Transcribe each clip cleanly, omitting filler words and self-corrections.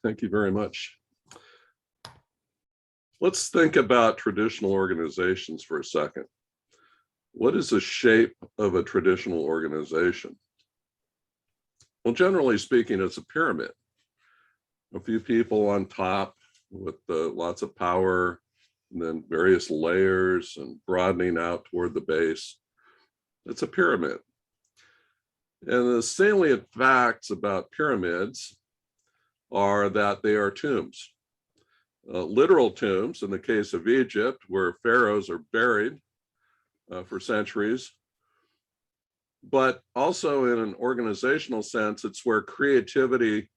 Thank you very much. Let's think about traditional organizations for a second. What is the shape of a traditional organization? Well, generally speaking, it's a pyramid. A few people on top with lots of power, and then various layers and broadening out toward the base. It's a pyramid. And the salient facts about pyramids are that they are tombs. Literal tombs, in the case of Egypt, where pharaohs are buried for centuries. But also in an organizational sense, it's where creativity,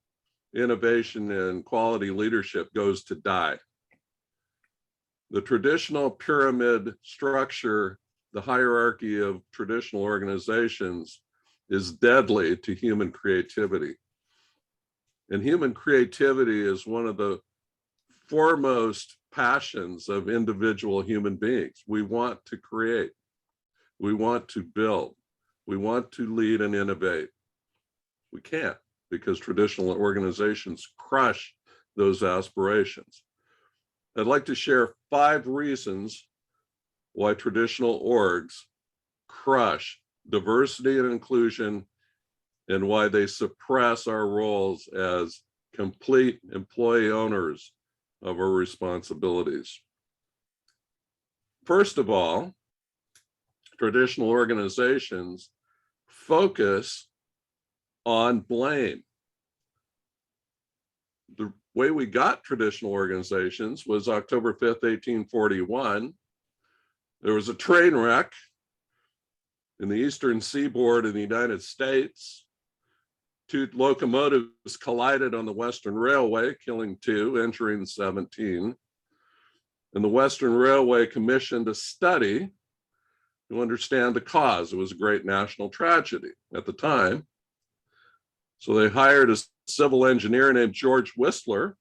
innovation, and quality leadership goes to die. The traditional pyramid structure, the hierarchy of traditional organizations, is deadly to human creativity. And human creativity is one of the foremost passions of individual human beings. We want to create. We want to build. We want to lead and innovate. We can't, because traditional organizations crush those aspirations. I'd like to share 5 reasons why traditional orgs crush diversity and inclusion, and why they suppress our roles as complete employee owners of our responsibilities. First of all, traditional organizations focus on blame. The way we got traditional organizations was October 5th, 1841. There was a train wreck in the eastern seaboard of the United States. 2 locomotives collided on the Western Railway, killing 2, injuring 17. And the Western Railway commissioned a study to understand the cause. It was a great national tragedy at the time. So they hired a civil engineer named George Whistler,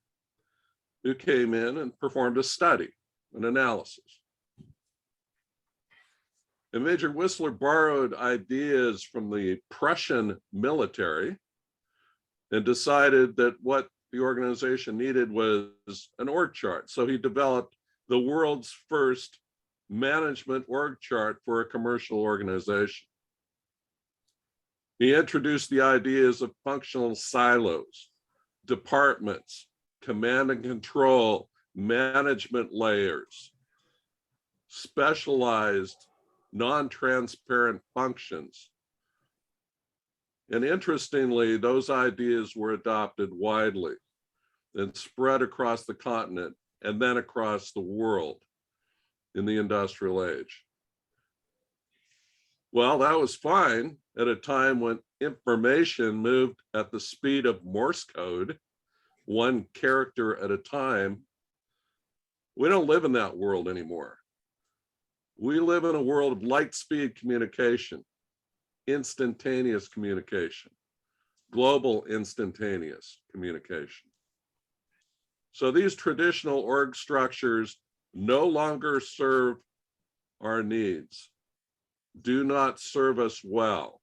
who came in and performed a study, an analysis. And Major Whistler borrowed ideas from the Prussian military and decided that what the organization needed was an org chart. So he developed the world's first management org chart for a commercial organization. He introduced the ideas of functional silos, departments, command and control, management layers, specialized, non-transparent functions. And interestingly, those ideas were adopted widely and spread across the continent and then across the world in the industrial age. Well, that was fine at a time when information moved at the speed of Morse code, 1 character at a time. We don't live in that world anymore. We live in a world of light speed communication, instantaneous communication, global instantaneous communication. So these traditional org structures no longer serve our needs, do not serve us well.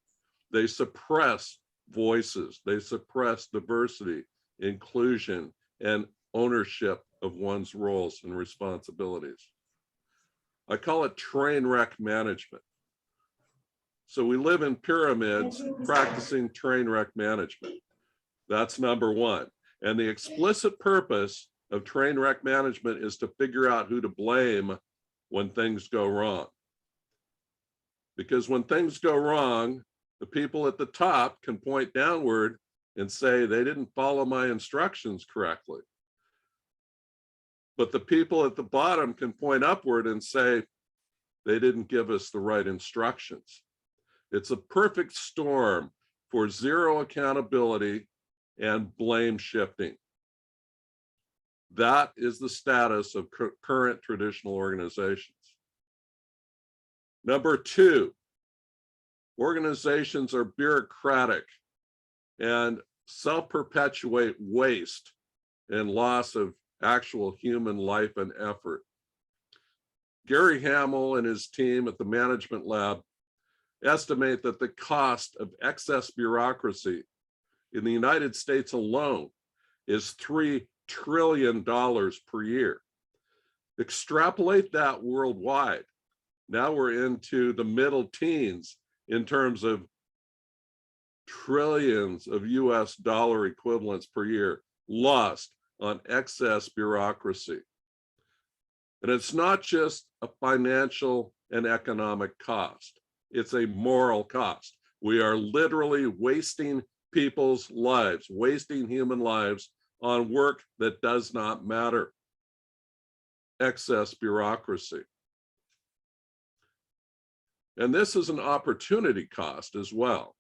They suppress voices, they suppress diversity, inclusion, and ownership of one's roles and responsibilities. I call it train wreck management. So we live in pyramids practicing train wreck management. That's number 1. And the explicit purpose of train wreck management is to figure out who to blame when things go wrong. Because when things go wrong, the people at the top can point downward and say they didn't follow my instructions correctly. But the people at the bottom can point upward and say they didn't give us the right instructions. It's a perfect storm for zero accountability and blame shifting. That is the status of current traditional organizations. Number 2, organizations are bureaucratic and self-perpetuate waste and loss of actual human life and effort. Gary Hamel and his team at the Management Lab estimate that the cost of excess bureaucracy in the United States alone is $3 trillion per year. Extrapolate that worldwide. Now we're into the middle teens in terms of trillions of US dollar equivalents per year lost on excess bureaucracy. And it's not just a financial and economic cost, it's a moral cost. We are literally wasting people's lives, wasting human lives on work that does not matter. Excess bureaucracy. And this is an opportunity cost as well,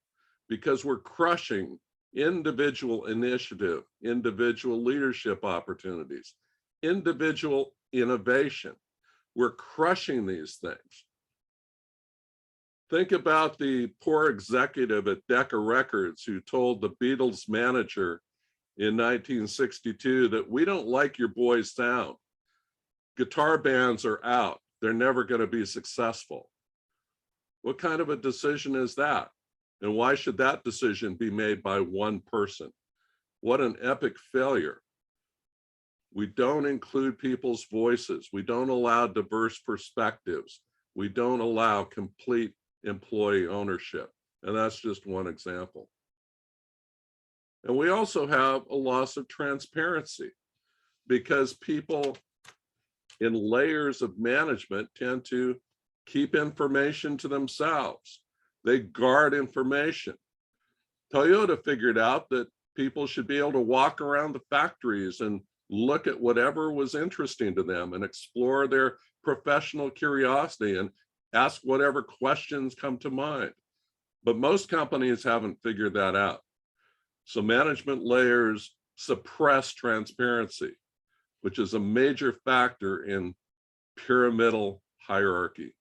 because we're crushing individual initiative, individual leadership opportunities, individual innovation. We're crushing these things. Think about the poor executive at Decca Records who told the Beatles manager in 1962 that we don't like your boys' sound. Guitar bands are out. They're never going to be successful. What kind of a decision is that? And why should that decision be made by one person? What an epic failure. We don't include people's voices. We don't allow diverse perspectives. We don't allow complete employee ownership. And that's just one example. And we also have a loss of transparency because people in layers of management tend to keep information to themselves. They guard information. Toyota figured out that people should be able to walk around the factories and look at whatever was interesting to them and explore their professional curiosity and ask whatever questions come to mind. But most companies haven't figured that out. So management layers suppress transparency, which is a major factor in pyramidal hierarchy.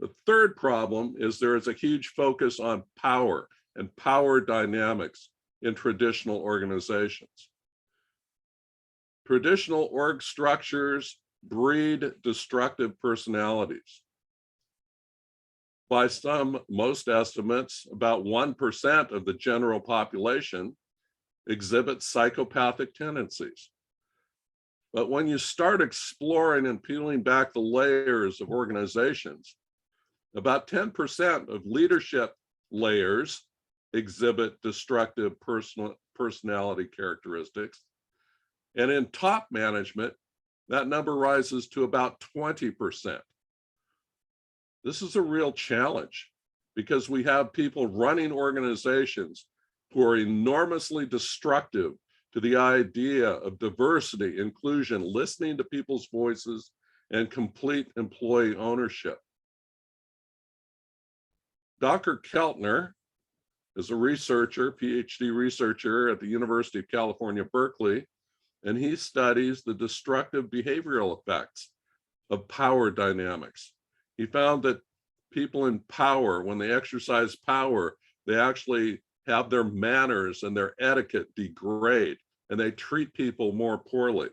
The third problem is there is a huge focus on power and power dynamics in traditional organizations. Traditional org structures breed destructive personalities. By most estimates, about 1% of the general population exhibit psychopathic tendencies. But when you start exploring and peeling back the layers of organizations, about 10% of leadership layers exhibit destructive personality characteristics. And in top management, that number rises to about 20%. This is a real challenge because we have people running organizations who are enormously destructive to the idea of diversity, inclusion, listening to people's voices, and complete employee ownership. Dr. Keltner is a researcher, PhD researcher at the University of California, Berkeley, and he studies the destructive behavioral effects of power dynamics. He found that people in power, when they exercise power, they actually have their manners and their etiquette degrade, and they treat people more poorly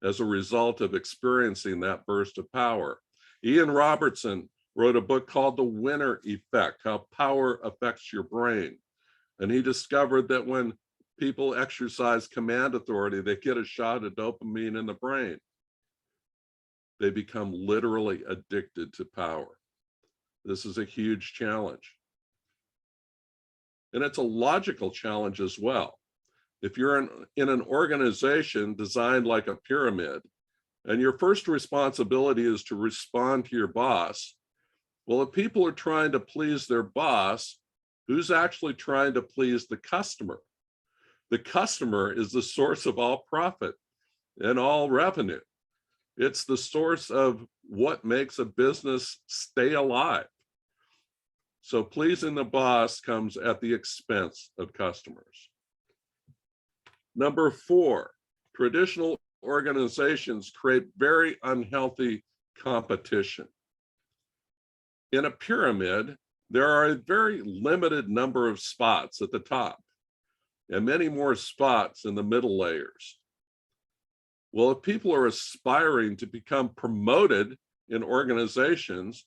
as a result of experiencing that burst of power. Ian Robertson wrote a book called The Winner Effect, How Power Affects Your Brain. And he discovered that when people exercise command authority, they get a shot of dopamine in the brain. They become literally addicted to power. This is a huge challenge. And it's a logical challenge as well. If you're in an organization designed like a pyramid, and your first responsibility is to respond to your boss, well, if people are trying to please their boss, who's actually trying to please the customer? The customer is the source of all profit and all revenue. It's the source of what makes a business stay alive. So pleasing the boss comes at the expense of customers. Number 4, traditional organizations create very unhealthy competition. In a pyramid, there are a very limited number of spots at the top and many more spots in the middle layers. Well, if people are aspiring to become promoted in organizations,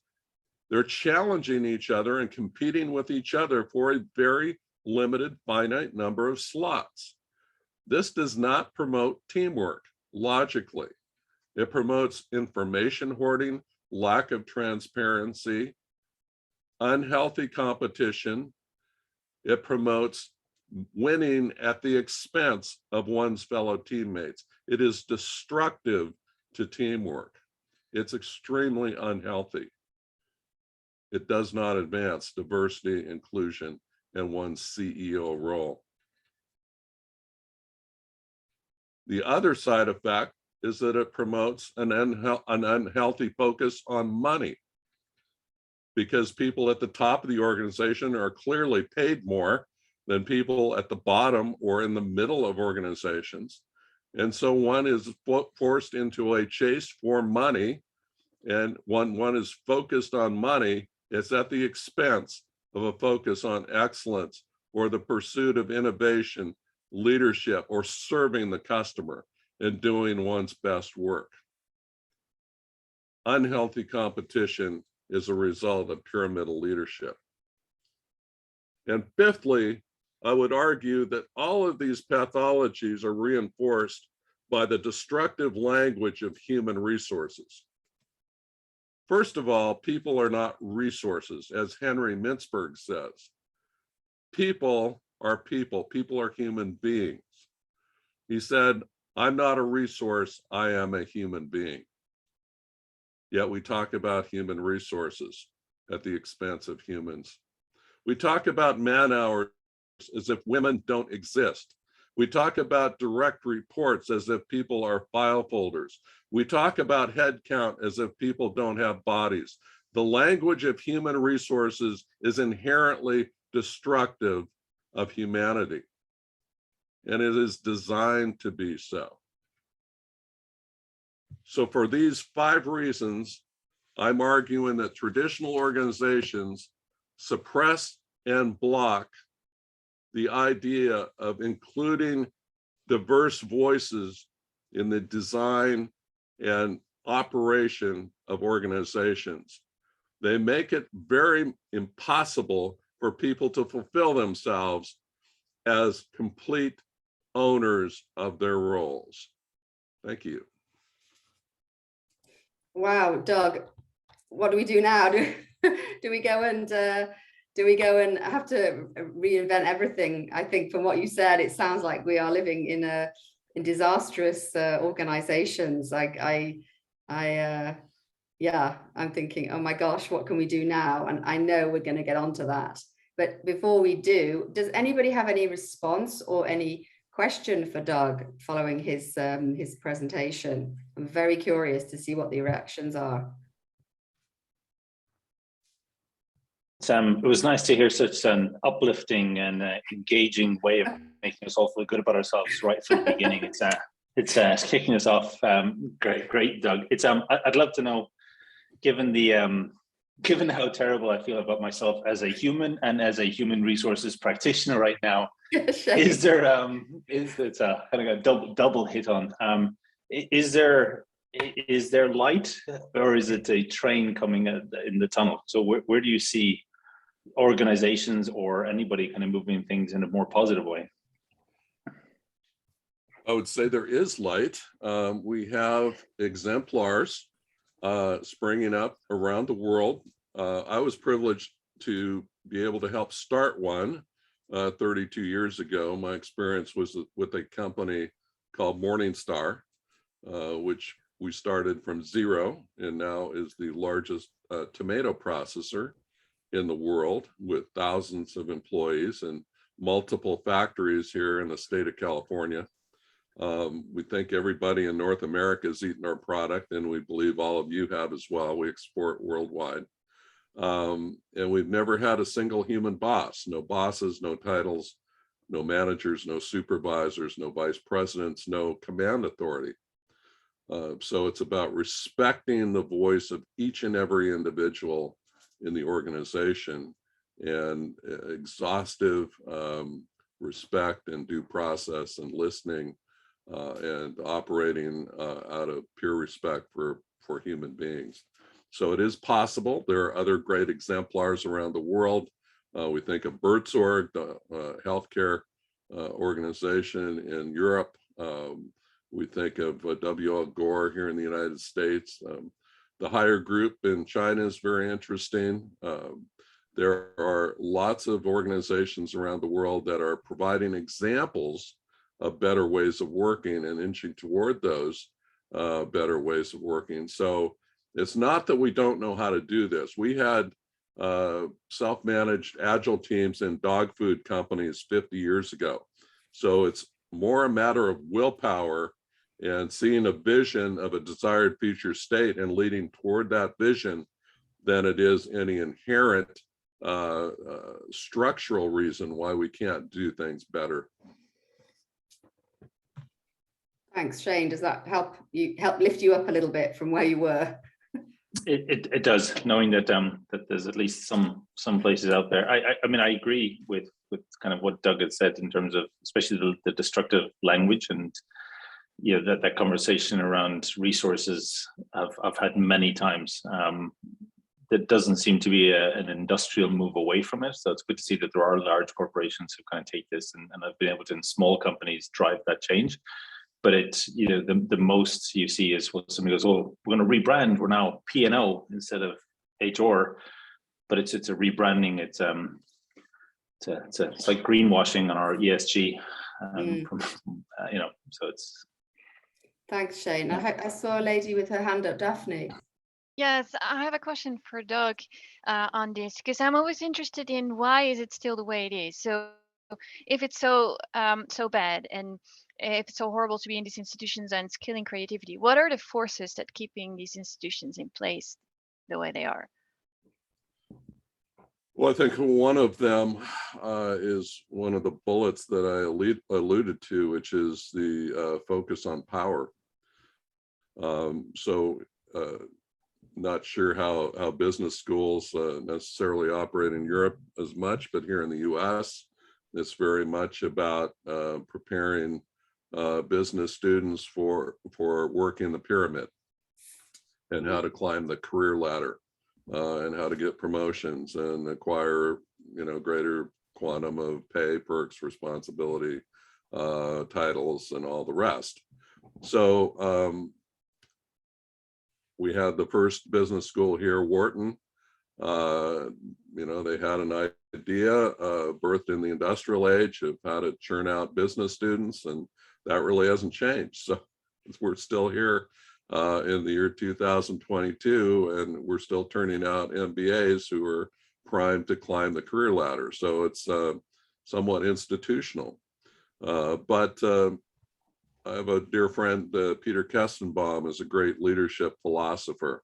they're challenging each other and competing with each other for a very limited, finite number of slots. This does not promote teamwork logically. It promotes information hoarding, lack of transparency, unhealthy competition. It promotes winning at the expense of one's fellow teammates. It is destructive to teamwork. It's extremely unhealthy. It does not advance diversity, inclusion, and one's CEO role. The other side effect is that it promotes an unhealthy focus on money, because people at the top of the organization are clearly paid more than people at the bottom or in the middle of organizations. And so one is forced into a chase for money, and one is focused on money. It's at the expense of a focus on excellence or the pursuit of innovation, leadership, or serving the customer and doing one's best work. Unhealthy competition is a result of pyramidal leadership. And fifthly, I would argue that all of these pathologies are reinforced by the destructive language of human resources. First of all, people are not resources, as Henry Mintzberg says. People are people. People are human beings. He said, I'm not a resource, I am a human being. Yet we talk about human resources at the expense of humans. We talk about man hours as if women don't exist. We talk about direct reports as if people are file folders. We talk about head count as if people don't have bodies. The language of human resources is inherently destructive of humanity, and it is designed to be so. So for these 5 reasons, I'm arguing that traditional organizations suppress and block the idea of including diverse voices in the design and operation of organizations. They make it very impossible for people to fulfill themselves as complete owners of their roles. Thank you. Wow, Doug, what do we do now? Do we go and have to reinvent everything? I think from what you said, it sounds like we are living in disastrous organizations. Yeah, I'm thinking, oh my gosh, what can we do now? And I know we're going to get onto that. But before we do, does anybody have any response or any question for Doug following his presentation? I'm very curious to see what the reactions are. It was nice to hear such an uplifting and engaging way of making us all feel good about ourselves right from the beginning. It's kicking us off. Great, Doug. I'd love to know, given how terrible I feel about myself as a human and as a human resources practitioner right now, is there it's a kind of a double hit on? Is there light, or is it a train coming in the tunnel? So where do you see organizations or anybody kind of moving things in a more positive way? I would say there is light. We have exemplars springing up around the world. I was privileged to be able to help start one 32 years ago. My experience was with a company called Morningstar, which we started from zero and now is the largest tomato processor in the world with thousands of employees and multiple factories here in the state of California. We think everybody in North America has eaten our product, and we believe all of you have as well. We export worldwide. And we've never had a single human boss, no bosses, no titles, no managers, no supervisors, no vice presidents, no command authority. So it's about respecting the voice of each and every individual in the organization, and exhaustive respect and due process and listening and operating out of pure respect for human beings. So it is possible. There are other great exemplars around the world. We think of Buurtzorg, the healthcare organization in Europe. We think of W.L. Gore here in the United States. The higher group in China is very interesting. There are lots of organizations around the world that are providing examples of better ways of working and inching toward those better ways of working. So it's not that we don't know how to do this. We had self-managed agile teams in dog food companies 50 years ago. So it's more a matter of willpower and seeing a vision of a desired future state and leading toward that vision than it is any inherent structural reason why we can't do things better. Thanks, Shane. Does that help lift you up a little bit from where you were? It does, knowing that that there's at least some places out there. I mean, I agree with kind of what Doug had said in terms of especially the destructive language, and that conversation around resources I've had many times. There doesn't seem to be an industrial move away from it. So it's good to see that there are large corporations who kind of take this and have been able to, in small companies, drive that change. But it's, the most you see is when somebody goes, oh, we're going to rebrand, we're now P&O instead of HR. But it's a rebranding. It's like greenwashing on our ESG. So it's. Thanks, Shane. I saw a lady with her hand up, Daphne. Yes, I have a question for Doug on this, because I'm always interested in why is it still the way it is. So if it's so bad, and if it's so horrible to be in these institutions and it's killing creativity, what are the forces that keeping these institutions in place the way they are? Well, I think one of them is one of the bullets that I alluded to, which is the focus on power. Not sure how business schools necessarily operate in Europe as much, but here in the US, it's very much about preparing business students for working the pyramid and how to climb the career ladder and how to get promotions and acquire, greater quantum of pay, perks, responsibility, titles, and all the rest. So we had the first business school here, Wharton. They had an idea birthed in the industrial age of how to churn out business students, and that really hasn't changed. So we're still here in the year 2022, and we're still turning out MBAs who are primed to climb the career ladder. So it's somewhat institutional. But I have a dear friend, Peter Kestenbaum, is a great leadership philosopher,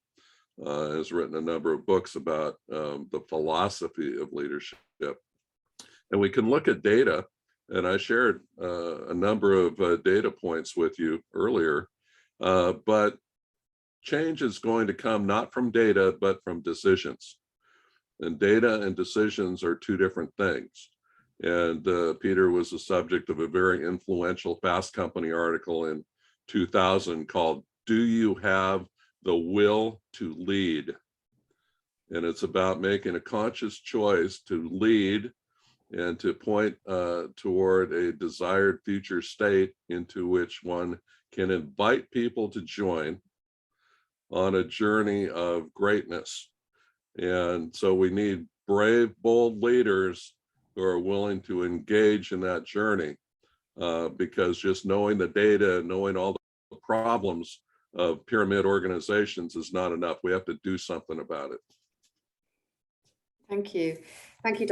has written a number of books about the philosophy of leadership. And we can look at data, and I shared a number of data points with you earlier, but change is going to come not from data, but from decisions. And data and decisions are two different things. And Peter was the subject of a very influential Fast Company article in 2000 called "Do You Have the Will to Lead?" And it's about making a conscious choice to lead and to point toward a desired future state into which one can invite people to join on a journey of greatness. And so we need brave, bold leaders who are willing to engage in that journey, because just knowing the data, knowing all the problems of pyramid organizations is not enough. We have to do something about it. Thank you. Thank you,